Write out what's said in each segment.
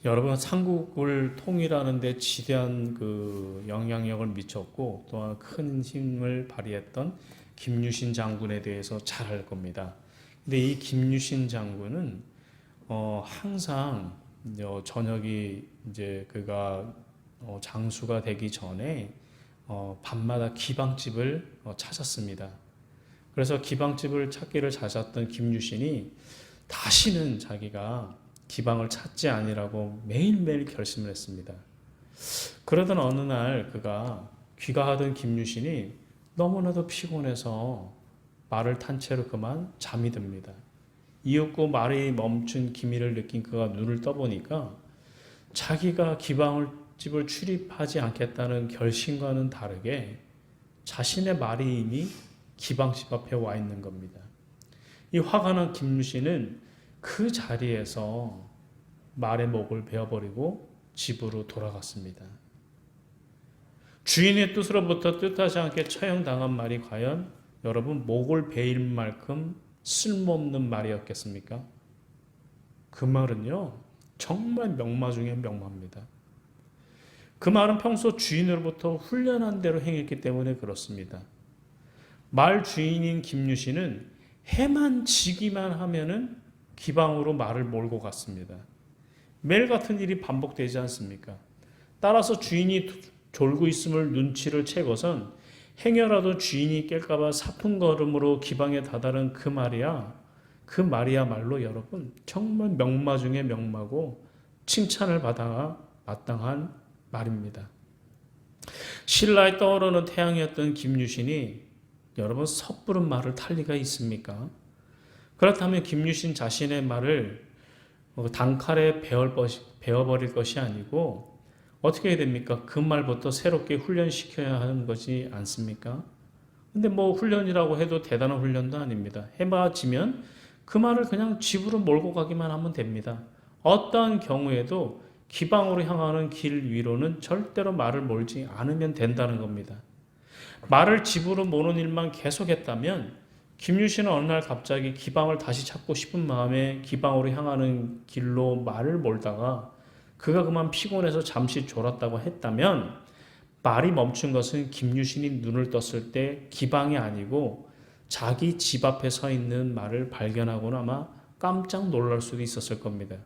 여러분, 삼국을 통일하는 데 지대한 영향력을 미쳤고 또한 큰 힘을 발휘했던 김유신 장군에 대해서 잘 알 겁니다. 근데 이 김유신 장군은 항상 저녁이 이제 그가 장수가 되기 전에 밤마다 기방집을 찾았습니다. 그래서 기방집을 찾기를 찾았던 김유신이 다시는 자기가 기방을 찾지 아니라고 매일매일 결심을 했습니다. 그러던 어느 날 그가 귀가하던 김유신이 너무나도 피곤해서 말을 탄 채로 그만 잠이 듭니다. 이윽고 말이 멈춘 기미를 느낀 그가 눈을 떠보니까 자기가 기방을 집을 출입하지 않겠다는 결심과는 다르게 자신의 말이 이미 기방집 앞에 와 있는 겁니다. 이 화가 난 김유신은 그 자리에서 말의 목을 베어버리고 집으로 돌아갔습니다. 주인의 뜻으로부터 뜻하지 않게 처형당한 말이 과연 여러분 목을 베일 만큼 쓸모없는 말이었겠습니까? 그 말은요, 정말 명마 중에 명마입니다. 그 말은 평소 주인으로부터 훈련한 대로 행했기 때문에 그렇습니다. 말 주인인 김유신은 해만 지기만 하면은 기방으로 말을 몰고 갔습니다. 매일 같은 일이 반복되지 않습니까? 따라서 주인이 졸고 있음을 눈치를 채고선 행여라도 주인이 깰까봐 사푼걸음으로 기방에 다다른 그 말이야말로 여러분 정말 명마 중에 명마고 칭찬을 받아 마땅한 말입니다. 신라에 떠오르는 태양이었던 김유신이 여러분 섣부른 말을 탈 리가 있습니까? 그렇다면 김유신 자신의 말을 단칼에 베어버릴 것이 아니고 어떻게 해야 됩니까? 그 말부터 새롭게 훈련시켜야 하는 것이 않습니까? 근데 훈련이라고 해도 대단한 훈련도 아닙니다. 해봐지면 그 말을 그냥 집으로 몰고 가기만 하면 됩니다. 어떠한 경우에도 기방으로 향하는 길 위로는 절대로 말을 몰지 않으면 된다는 겁니다. 말을 집으로 모는 일만 계속했다면 김유신은 어느 날 갑자기 기방을 다시 찾고 싶은 마음에 기방으로 향하는 길로 말을 몰다가 그가 그만 피곤해서 잠시 졸았다고 했다면 말이 멈춘 것은 김유신이 눈을 떴을 때 기방이 아니고 자기 집 앞에 서 있는 말을 발견하고는 아마 깜짝 놀랄 수도 있었을 겁니다.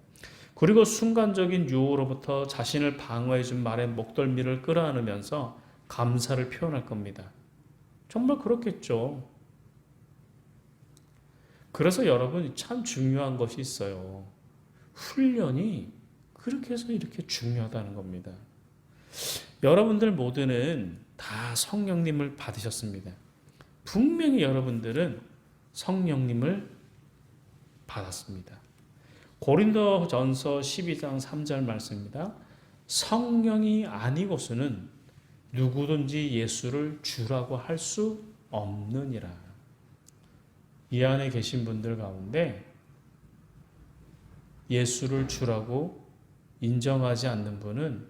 그리고 순간적인 유혹으로부터 자신을 방어해준 말의 목덜미를 끌어안으면서 감사를 표현할 겁니다. 정말 그렇겠죠. 그래서 여러분 참 중요한 것이 있어요. 훈련이 그렇게 해서 이렇게 중요하다는 겁니다. 여러분들 모두는 다 성령님을 받으셨습니다. 분명히 여러분들은 성령님을 받았습니다. 고린도전서 12장 3절 말씀입니다. 성령이 아니고서는 누구든지 예수를 주라고 할 수 없느니라. 이 안에 계신 분들 가운데 예수를 주라고 인정하지 않는 분은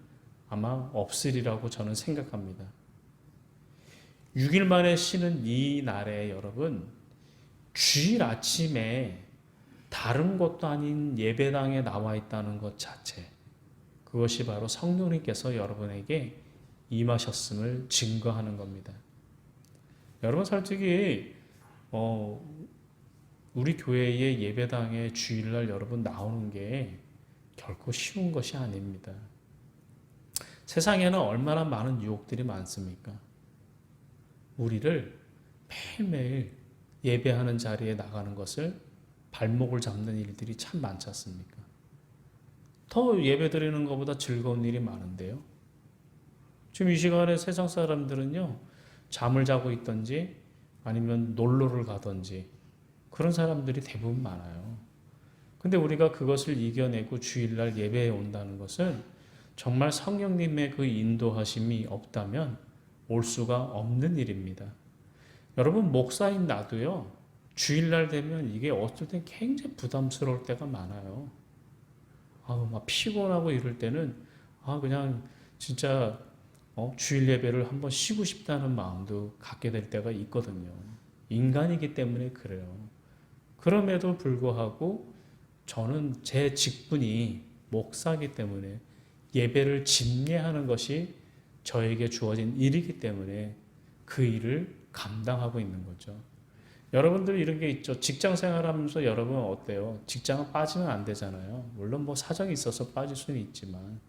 아마 없으리라고 저는 생각합니다. 6일 만에 쉬는 이 날에 여러분, 주일 아침에 다른 곳도 아닌 예배당에 나와 있다는 것 자체, 그것이 바로 성령님께서 여러분에게 임하셨음을 증거하는 겁니다. 여러분 솔직히 우리 교회의 예배당에 주일날 여러분 나오는 게 결코 쉬운 것이 아닙니다. 세상에는 얼마나 많은 유혹들이 많습니까? 우리를 매일매일 예배하는 자리에 나가는 것을 발목을 잡는 일들이 참 많지 않습니까? 더 예배 드리는 것보다 즐거운 일이 많은데요. 지금 이 시간에 세상 사람들은요, 잠을 자고 있든지 아니면 놀러를 가든지 그런 사람들이 대부분 많아요. 근데 우리가 그것을 이겨내고 주일날 예배에 온다는 것은 정말 성령님의 그 인도하심이 없다면 올 수가 없는 일입니다. 여러분, 목사인 나도요, 주일날 되면 이게 어떨 땐 굉장히 부담스러울 때가 많아요. 막 피곤하고 이럴 때는 그냥 진짜 주일 예배를 한번 쉬고 싶다는 마음도 갖게 될 때가 있거든요. 인간이기 때문에 그래요. 그럼에도 불구하고 저는 제 직분이 목사이기 때문에 예배를 집례하는 것이 저에게 주어진 일이기 때문에 그 일을 감당하고 있는 거죠. 여러분들 이런 게 있죠. 직장 생활하면서 여러분 어때요? 직장은 빠지면 안 되잖아요. 물론 뭐 사정이 있어서 빠질 수는 있지만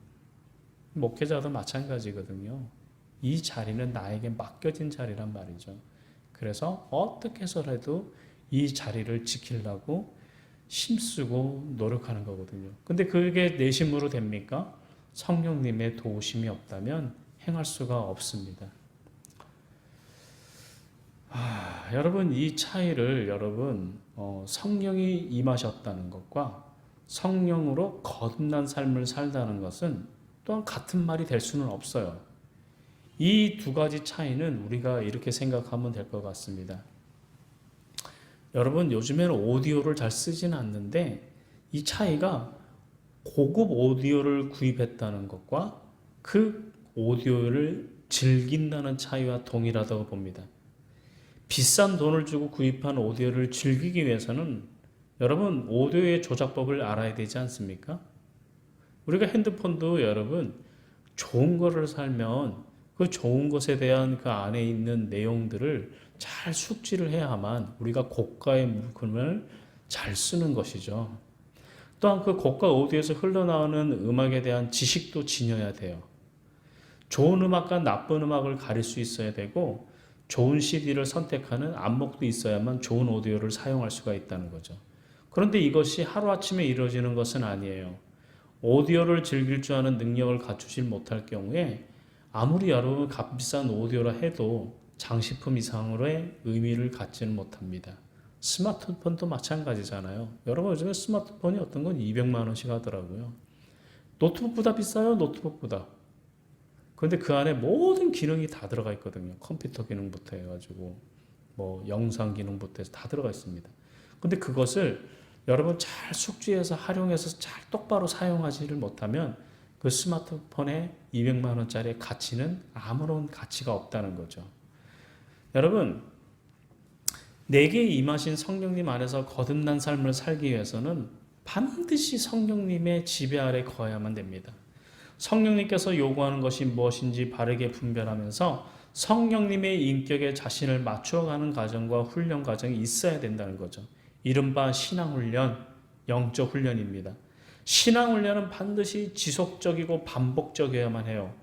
목회자도 마찬가지거든요. 이 자리는 나에게 맡겨진 자리란 말이죠. 그래서 어떻게 해서라도 이 자리를 지키려고 힘쓰고 노력하는 거거든요. 근데 그게 내 힘으로 됩니까? 성령님의 도우심이 없다면 행할 수가 없습니다. 여러분 이 차이를 성령이 임하셨다는 것과 성령으로 거듭난 삶을 살다는 것은 또한 같은 말이 될 수는 없어요. 이 두 가지 차이는 우리가 이렇게 생각하면 될 것 같습니다. 여러분 요즘에는 오디오를 잘 쓰지는 않는데 이 차이가 고급 오디오를 구입했다는 것과 그 오디오를 즐긴다는 차이와 동일하다고 봅니다. 비싼 돈을 주고 구입한 오디오를 즐기기 위해서는 여러분 오디오의 조작법을 알아야 되지 않습니까? 우리가 핸드폰도 여러분 좋은 거를 살면 그 좋은 것에 대한 그 안에 있는 내용들을 잘 숙지를 해야만 우리가 고가의 물품을 잘 쓰는 것이죠. 또한 그 고가 오디오에서 흘러나오는 음악에 대한 지식도 지녀야 돼요. 좋은 음악과 나쁜 음악을 가릴 수 있어야 되고 좋은 CD를 선택하는 안목도 있어야만 좋은 오디오를 사용할 수가 있다는 거죠. 그런데 이것이 하루아침에 이루어지는 것은 아니에요. 오디오를 즐길 줄 아는 능력을 갖추지 못할 경우에 아무리 여러분 값비싼 오디오라 해도 장식품 이상으로의 의미를 갖지는 못합니다. 스마트폰도 마찬가지잖아요. 여러분 요즘에 스마트폰이 어떤 건 200만 원씩 하더라고요. 노트북보다 비싸요. 노트북보다. 그런데 그 안에 모든 기능이 다 들어가 있거든요. 컴퓨터 기능부터 해가지고 뭐 영상 기능부터 해서 다 들어가 있습니다. 근데 그것을 여러분 잘 숙지해서 활용해서 잘 똑바로 사용하지를 못하면 그 스마트폰의 200만 원짜리 가치는 아무런 가치가 없다는 거죠. 여러분 내게 임하신 성령님 안에서 거듭난 삶을 살기 위해서는 반드시 성령님의 지배 아래 거해야만 됩니다. 성령님께서 요구하는 것이 무엇인지 바르게 분별하면서 성령님의 인격에 자신을 맞춰가는 과정과 훈련 과정이 있어야 된다는 거죠. 이른바 신앙훈련, 영적 훈련입니다. 신앙훈련은 반드시 지속적이고 반복적이어야만 해요.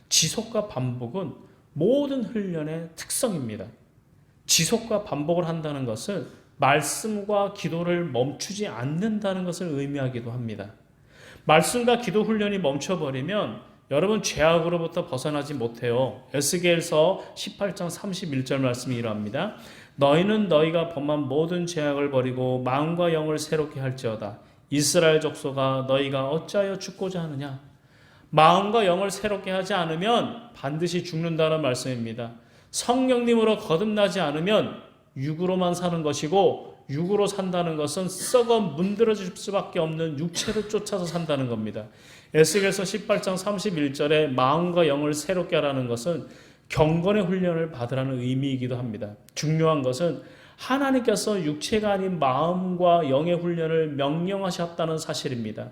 지속과 반복은 모든 훈련의 특성입니다. 지속과 반복을 한다는 것은 말씀과 기도를 멈추지 않는다는 것을 의미하기도 합니다. 말씀과 기도 훈련이 멈춰버리면 여러분 죄악으로부터 벗어나지 못해요. 에스겔서 18장 31절 말씀이 이러합니다. 너희는 너희가 범한 모든 죄악을 버리고 마음과 영을 새롭게 할지어다. 이스라엘 족속아 너희가 어찌하여 죽고자 하느냐. 마음과 영을 새롭게 하지 않으면 반드시 죽는다는 말씀입니다. 성령님으로 거듭나지 않으면 육으로만 사는 것이고 육으로 산다는 것은 썩어 문드러질 수밖에 없는 육체를 쫓아서 산다는 겁니다. 에스겔서 18장 31절에 마음과 영을 새롭게 하라는 것은 경건의 훈련을 받으라는 의미이기도 합니다. 중요한 것은 하나님께서 육체가 아닌 마음과 영의 훈련을 명령하셨다는 사실입니다.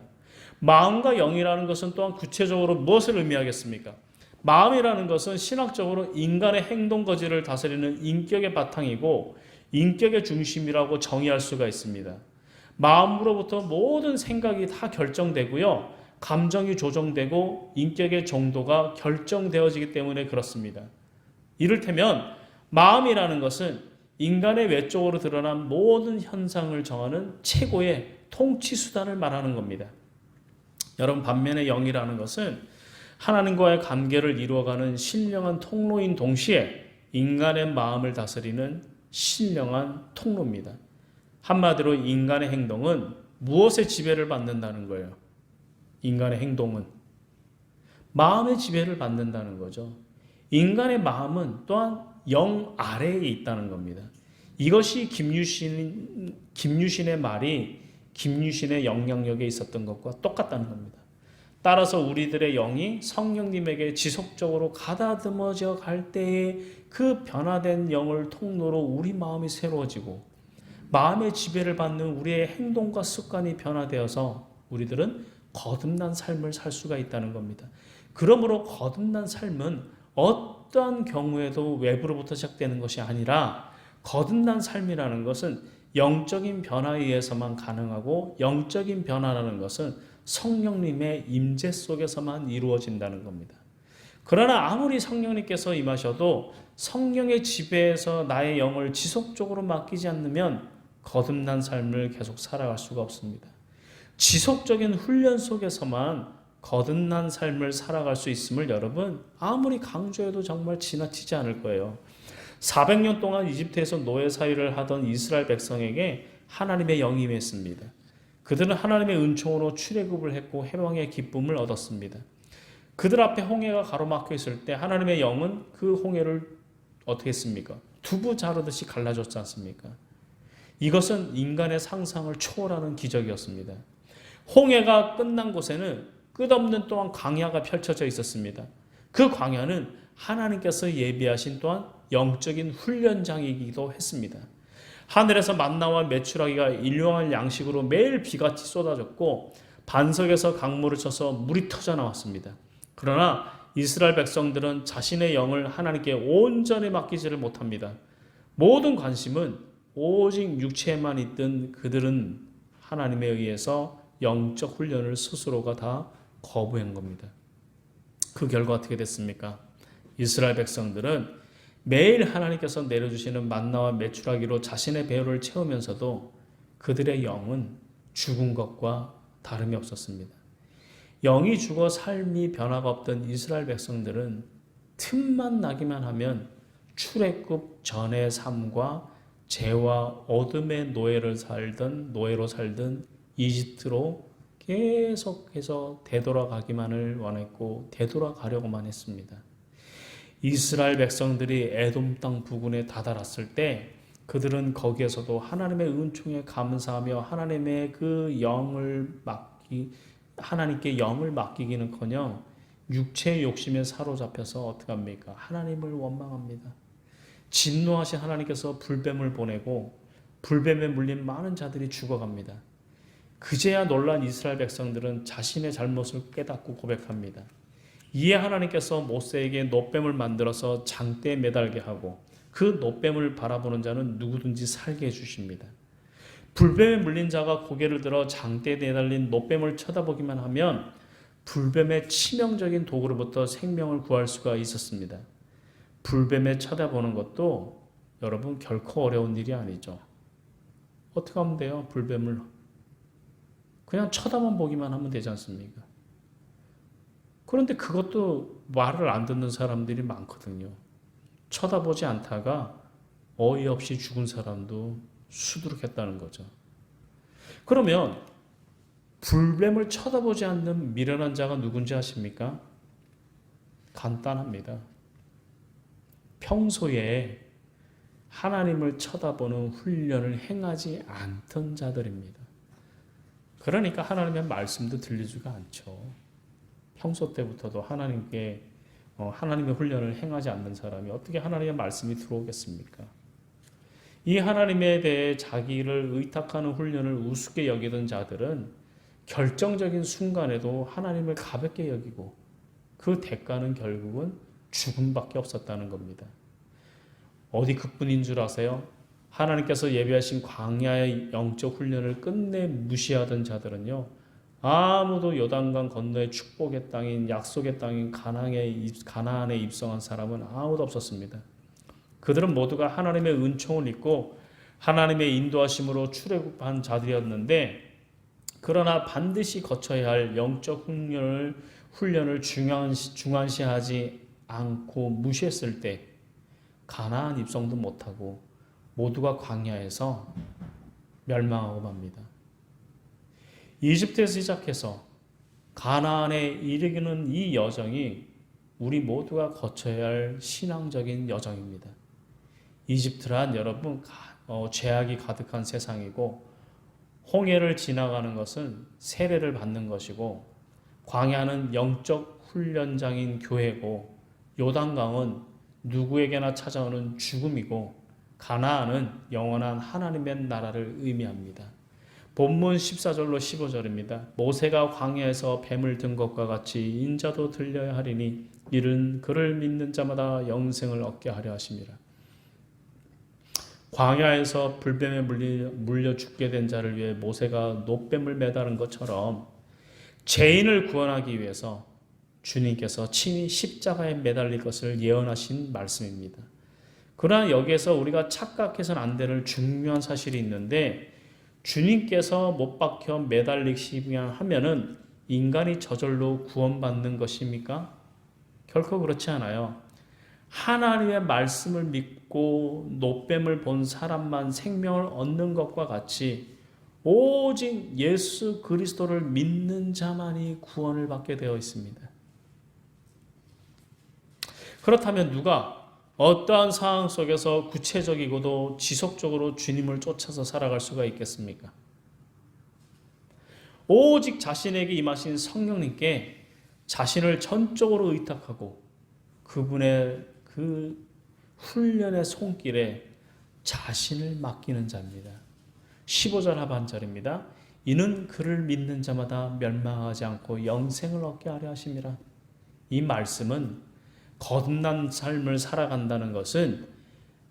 마음과 영이라는 것은 또한 구체적으로 무엇을 의미하겠습니까? 마음이라는 것은 신학적으로 인간의 행동 거지를 다스리는 인격의 바탕이고 인격의 중심이라고 정의할 수가 있습니다. 마음으로부터 모든 생각이 다 결정되고요. 감정이 조정되고 인격의 정도가 결정되어지기 때문에 그렇습니다. 이를테면 마음이라는 것은 인간의 외적으로 드러난 모든 현상을 정하는 최고의 통치 수단을 말하는 겁니다. 여러분 반면에 영이라는 것은 하나님과의 관계를 이루어가는 신령한 통로인 동시에 인간의 마음을 다스리는 신령한 통로입니다. 한마디로 인간의 행동은 무엇의 지배를 받는다는 거예요? 인간의 행동은 마음의 지배를 받는다는 거죠. 인간의 마음은 또한 영 아래에 있다는 겁니다. 이것이 김유신의 말이 김유신의 영향력에 있었던 것과 똑같다는 겁니다. 따라서 우리들의 영이 성령님에게 지속적으로 가다듬어져 갈 때에 그 변화된 영을 통로로 우리 마음이 새로워지고 마음의 지배를 받는 우리의 행동과 습관이 변화되어서 우리들은 거듭난 삶을 살 수가 있다는 겁니다. 그러므로 거듭난 삶은 어떠한 경우에도 외부로부터 시작되는 것이 아니라 거듭난 삶이라는 것은 영적인 변화에 의해서만 가능하고 영적인 변화라는 것은 성령님의 임재 속에서만 이루어진다는 겁니다. 그러나 아무리 성령님께서 임하셔도 성령의 지배에서 나의 영을 지속적으로 맡기지 않으면 거듭난 삶을 계속 살아갈 수가 없습니다. 지속적인 훈련 속에서만 거듭난 삶을 살아갈 수 있음을 여러분 아무리 강조해도 정말 지나치지 않을 거예요. 400년 동안 이집트에서 노예 사유를 하던 이스라엘 백성에게 하나님의 영이 임했습니다. 그들은 하나님의 은총으로 출애굽을 했고 해방의 기쁨을 얻었습니다. 그들 앞에 홍해가 가로막혀 있을 때 하나님의 영은 그 홍해를 어떻게 했습니까? 두부 자르듯이 갈라졌지 않습니까? 이것은 인간의 상상을 초월하는 기적이었습니다. 홍해가 끝난 곳에는 끝없는 또한 광야가 펼쳐져 있었습니다. 그 광야는 하나님께서 예비하신 또한 영적인 훈련장이기도 했습니다. 하늘에서 만나와 메추라기가 일용할 양식으로 매일 비같이 쏟아졌고 반석에서 강물을 쳐서 물이 터져 나왔습니다. 그러나 이스라엘 백성들은 자신의 영을 하나님께 온전히 맡기지를 못합니다. 모든 관심은 오직 육체에만 있던 그들은 하나님에 의해서 영적 훈련을 스스로가 다 거부한 겁니다. 그 결과 어떻게 됐습니까? 이스라엘 백성들은 매일 하나님께서 내려주시는 만나와 메추라기로 자신의 배를 채우면서도 그들의 영은 죽은 것과 다름이 없었습니다. 영이 죽어 삶이 변화가 없던 이스라엘 백성들은 틈만 나기만 하면 출애굽 전의 삶과 죄와 어둠의 노예로 살던 이집트로 계속해서 되돌아가기만을 원했고 되돌아가려고만 했습니다. 이스라엘 백성들이 에돔 땅 부근에 다다랐을 때 그들은 거기에서도 하나님의 은총에 감사하며 하나님께 영을 맡기기는커녕 육체의 욕심에 사로잡혀서 어떻게 합니까? 하나님을 원망합니다. 진노하신 하나님께서 불뱀을 보내고 불뱀에 물린 많은 자들이 죽어갑니다. 그제야 놀란 이스라엘 백성들은 자신의 잘못을 깨닫고 고백합니다. 이에 하나님께서 모세에게 놋뱀을 만들어서 장대에 매달게 하고 그 놋뱀을 바라보는 자는 누구든지 살게 해주십니다. 불뱀에 물린 자가 고개를 들어 장대에 매달린 놋뱀을 쳐다보기만 하면 불뱀의 치명적인 독으로부터 생명을 구할 수가 있었습니다. 불뱀에 쳐다보는 것도 여러분 결코 어려운 일이 아니죠. 어떻게 하면 돼요? 불뱀을 그냥 쳐다만 보기만 하면 되지 않습니까? 그런데 그것도 말을 안 듣는 사람들이 많거든요. 쳐다보지 않다가 어이없이 죽은 사람도 수두룩했다는 거죠. 그러면 불뱀을 쳐다보지 않는 미련한 자가 누군지 아십니까? 간단합니다. 평소에 하나님을 쳐다보는 훈련을 행하지 않던 자들입니다. 그러니까 하나님의 말씀도 들리지가 않죠. 평소 때부터도 하나님의 훈련을 행하지 않는 사람이 어떻게 하나님의 말씀이 들어오겠습니까? 이 하나님에 대해 자기를 의탁하는 훈련을 우습게 여기던 자들은 결정적인 순간에도 하나님을 가볍게 여기고 그 대가는 결국은 죽음밖에 없었다는 겁니다. 어디 그뿐인 줄 아세요? 하나님께서 예비하신 광야의 영적 훈련을 끝내 무시하던 자들은요, 아무도 요단강 건너의 축복의 땅인 약속의 땅인 가나안에 입성한 사람은 아무도 없었습니다. 그들은 모두가 하나님의 은총을 믿고 하나님의 인도하심으로 출애굽한 자들이었는데, 그러나 반드시 거쳐야 할 영적 훈련을 중요시하지 않고 무시했을 때 가나안 입성도 못하고 모두가 광야에서 멸망하고 맙니다. 이집트에서 시작해서 가나안에 이르기는 이 여정이 우리 모두가 거쳐야 할 신앙적인 여정입니다. 이집트란 여러분 죄악이 가득한 세상이고 홍해를 지나가는 것은 세례를 받는 것이고 광야는 영적 훈련장인 교회고 요단강은 누구에게나 찾아오는 죽음이고 가나안은 영원한 하나님의 나라를 의미합니다. 본문 14절로 15절입니다. 모세가 광야에서 뱀을 든 것과 같이 인자도 들려야 하리니 이는 그를 믿는 자마다 영생을 얻게 하려 하심이라. 광야에서 불뱀에 물려 죽게 된 자를 위해 모세가 놋뱀을 매다는 것처럼 죄인을 구원하기 위해서 주님께서 친히 십자가에 매달릴 것을 예언하신 말씀입니다. 그러나 여기에서 우리가 착각해서는 안 되는 중요한 사실이 있는데, 주님께서 못 박혀 매달리시면 하면은 인간이 저절로 구원받는 것입니까? 결코 그렇지 않아요. 하나님의 말씀을 믿고 놋뱀을 본 사람만 생명을 얻는 것과 같이 오직 예수 그리스도를 믿는 자만이 구원을 받게 되어 있습니다. 그렇다면 누가 어떠한 상황 속에서 구체적이고도 지속적으로 주님을 쫓아서 살아갈 수가 있겠습니까? 오직 자신에게 임하신 성령님께 자신을 전적으로 의탁하고 그분의 그 훈련의 손길에 자신을 맡기는 자입니다. 15절 하반절입니다. 이는 그를 믿는 자마다 멸망하지 않고 영생을 얻게 하려 하심이라. 이 말씀은 거듭난 삶을 살아간다는 것은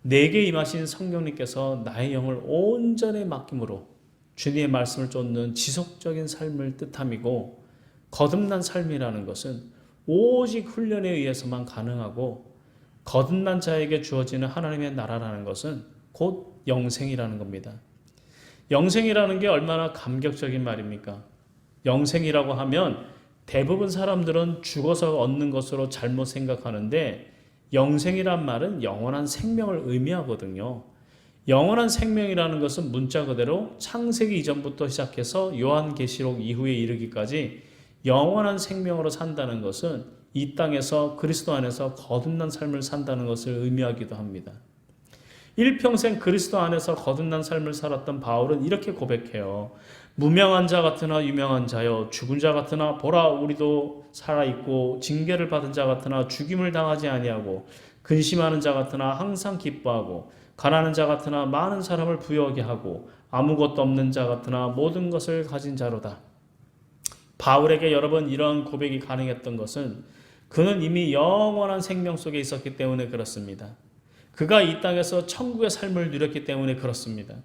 내게 임하신 성령님께서 나의 영을 온전히 맡김으로 주님의 말씀을 쫓는 지속적인 삶을 뜻함이고, 거듭난 삶이라는 것은 오직 훈련에 의해서만 가능하고, 거듭난 자에게 주어지는 하나님의 나라라는 것은 곧 영생이라는 겁니다. 영생이라는 게 얼마나 감격적인 말입니까? 영생이라고 하면 대부분 사람들은 죽어서 얻는 것으로 잘못 생각하는데, 영생이란 말은 영원한 생명을 의미하거든요. 영원한 생명이라는 것은 문자 그대로 창세기 이전부터 시작해서 요한계시록 이후에 이르기까지 영원한 생명으로 산다는 것은 이 땅에서 그리스도 안에서 거듭난 삶을 산다는 것을 의미하기도 합니다. 일평생 그리스도 안에서 거듭난 삶을 살았던 바울은 이렇게 고백해요. 무명한 자 같으나 유명한 자여, 죽은 자 같으나 보라 우리도 살아있고, 징계를 받은 자 같으나 죽임을 당하지 아니하고, 근심하는 자 같으나 항상 기뻐하고, 가난한 자 같으나 많은 사람을 부유하게 하고, 아무것도 없는 자 같으나 모든 것을 가진 자로다. 바울에게 여러 번 이러한 고백이 가능했던 것은 그는 이미 영원한 생명 속에 있었기 때문에 그렇습니다. 그가 이 땅에서 천국의 삶을 누렸기 때문에 그렇습니다.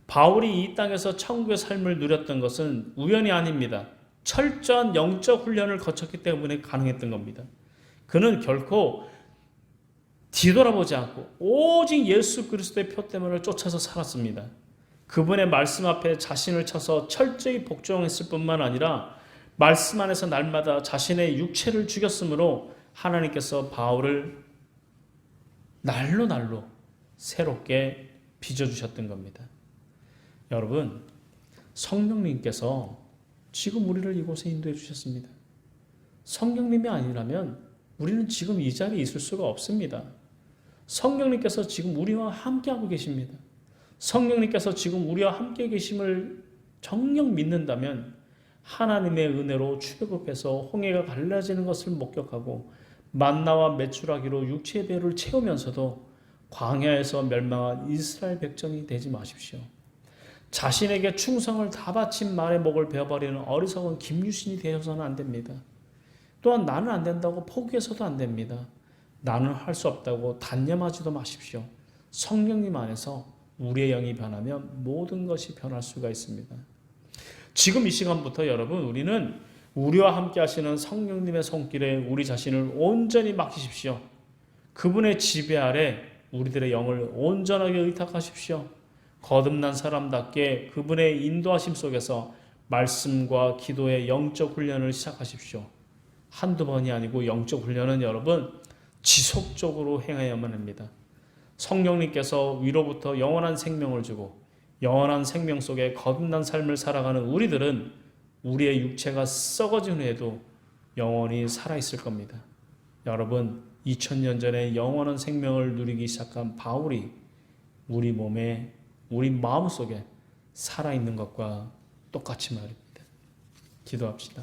바울이 이 땅에서 천국의 삶을 누렸던 것은 우연이 아닙니다. 철저한 영적 훈련을 거쳤기 때문에 가능했던 겁니다. 그는 결코 뒤돌아보지 않고 오직 예수 그리스도의 표대만을 쫓아서 살았습니다. 그분의 말씀 앞에 자신을 쳐서 철저히 복종했을 뿐만 아니라 말씀 안에서 날마다 자신의 육체를 죽였으므로 하나님께서 바울을 날로 새롭게 빚어주셨던 겁니다. 여러분, 성령님께서 지금 우리를 이곳에 인도해 주셨습니다. 성령님이 아니라면 우리는 지금 이 자리에 있을 수가 없습니다. 성령님께서 지금 우리와 함께하고 계십니다. 성령님께서 지금 우리와 함께 계심을 정녕 믿는다면 하나님의 은혜로 출애굽해서 홍해가 갈라지는 것을 목격하고 만나와 메추라기로 육체의 배를 채우면서도 광야에서 멸망한 이스라엘 백성이 되지 마십시오. 자신에게 충성을 다 바친 말의 목을 베어버리는 어리석은 김유신이 되어서는 안 됩니다. 또한 나는 안 된다고 포기해서도 안 됩니다. 나는 할 수 없다고 단념하지도 마십시오. 성령님 안에서 우리의 영이 변하면 모든 것이 변할 수가 있습니다. 지금 이 시간부터 여러분, 우리는 우리와 함께 하시는 성령님의 손길에 우리 자신을 온전히 맡기십시오. 그분의 지배 아래 우리들의 영을 온전하게 의탁하십시오. 거듭난 사람답게 그분의 인도하심 속에서 말씀과 기도의 영적 훈련을 시작하십시오. 한두 번이 아니고 영적 훈련은 여러분 지속적으로 행해야만 합니다. 성령님께서 위로부터 영원한 생명을 주고 영원한 생명 속에 거듭난 삶을 살아가는 우리들은 우리의 육체가 썩어진 후에도 영원히 살아있을 겁니다. 여러분, 2000년 전에 영원한 생명을 누리기 시작한 바울이 우리 몸에, 우리 마음속에 살아있는 것과 똑같이 말입니다. 기도합시다.